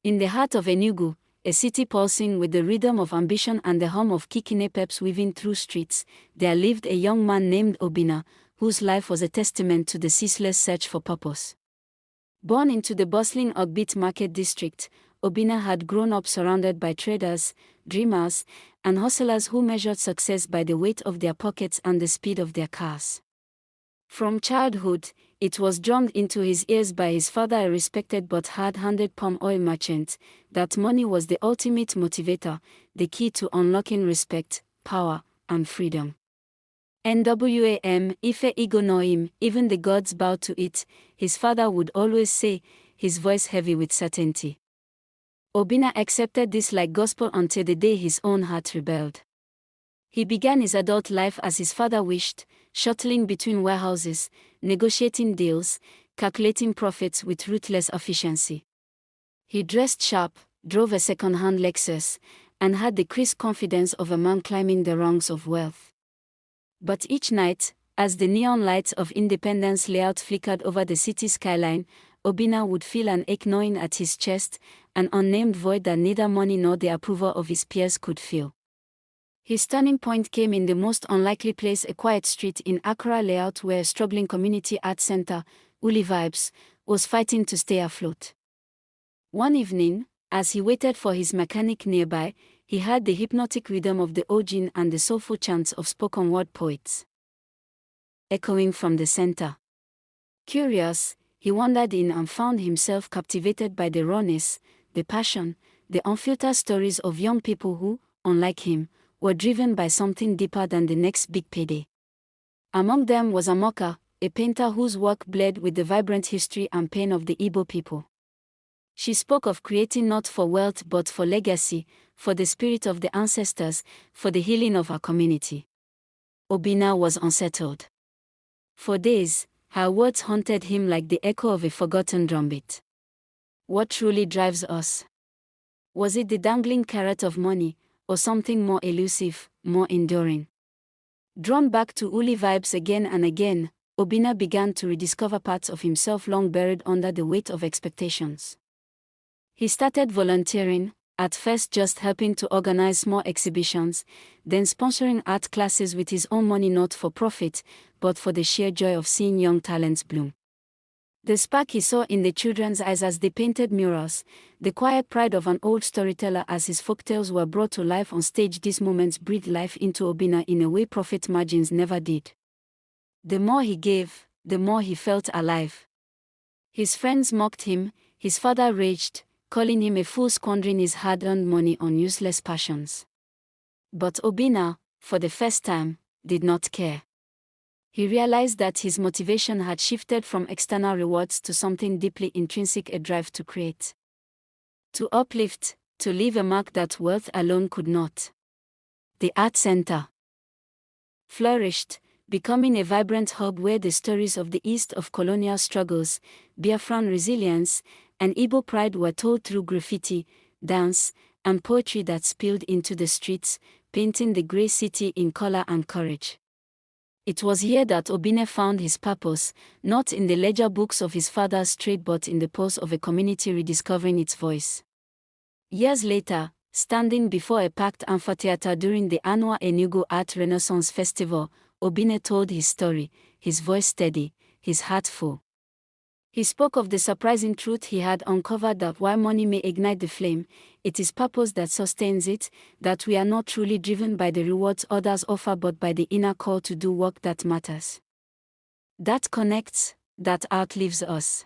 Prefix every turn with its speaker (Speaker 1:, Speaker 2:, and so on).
Speaker 1: In the heart of Enugu, a city pulsing with the rhythm of ambition and the hum of kikine peps weaving through streets, there lived a young man named Obinna, whose life was a testament to the ceaseless search for purpose. Born into the bustling Ogbit market district, Obinna had grown up surrounded by traders, dreamers, and hustlers who measured success by the weight of their pockets and the speed of their cars. From childhood, it was drummed into his ears by his father, a respected but hard-handed palm oil merchant, that money was the ultimate motivator, the key to unlocking respect, power, and freedom. Nwam, Ife Ego Noim, even the gods bow to it, his father would always say, his voice heavy with certainty. Obinna accepted this like gospel until the day his own heart rebelled. He began his adult life as his father wished, shuttling between warehouses, negotiating deals, calculating profits with ruthless efficiency. He dressed sharp, drove a second-hand Lexus, and had the crisp confidence of a man climbing the rungs of wealth. But each night, as the neon lights of Independence Layout flickered over the city skyline, Obinna would feel an ache gnawing at his chest, an unnamed void that neither money nor the approval of his peers could fill. His turning point came in the most unlikely place, a quiet street in Accra Layout where a struggling community art center, Uli Vibes, was fighting to stay afloat. One evening, as he waited for his mechanic nearby, he heard the hypnotic rhythm of the ojin and the soulful chants of spoken-word poets echoing from the center. Curious, he wandered in and found himself captivated by the rawness, the passion, the unfiltered stories of young people who, unlike him, were driven by something deeper than the next big payday. Among them was Amoka, a painter whose work bled with the vibrant history and pain of the Igbo people. She spoke of creating not for wealth but for legacy, for the spirit of the ancestors, for the healing of our community. Obinna was unsettled. For days, her words haunted him like the echo of a forgotten drumbeat. What truly drives us? Was it the dangling carrot of money, or something more elusive, more enduring? Drawn back to Uli Vibes again and again, Obinna began to rediscover parts of himself long buried under the weight of expectations. He started volunteering, at first just helping to organize small exhibitions, then sponsoring art classes with his own money, not for profit, but for the sheer joy of seeing young talents bloom. The spark he saw in the children's eyes as they painted murals, the quiet pride of an old storyteller as his folktales were brought to life on stage, these moments breathed life into Obinna in a way profit margins never did. The more he gave, the more he felt alive. His friends mocked him, his father raged, calling him a fool squandering his hard-earned money on useless passions. But Obinna, for the first time, did not care. He realized that his motivation had shifted from external rewards to something deeply intrinsic, a drive to create, to uplift, to leave a mark that wealth alone could not. The art center flourished, becoming a vibrant hub where the stories of the East of colonial struggles, Biafran resilience, and Igbo pride were told through graffiti, dance, and poetry that spilled into the streets, painting the grey city in color and courage. It was here that Obinna found his purpose, not in the ledger books of his father's trade but in the pulse of a community rediscovering its voice. Years later, standing before a packed amphitheater during the annual Enugu Art Renaissance Festival, Obinna told his story, his voice steady, his heart full. He spoke of the surprising truth he had uncovered that while money may ignite the flame, it is purpose that sustains it, that we are not truly driven by the rewards others offer but by the inner call to do work that matters, that connects, that outlives us.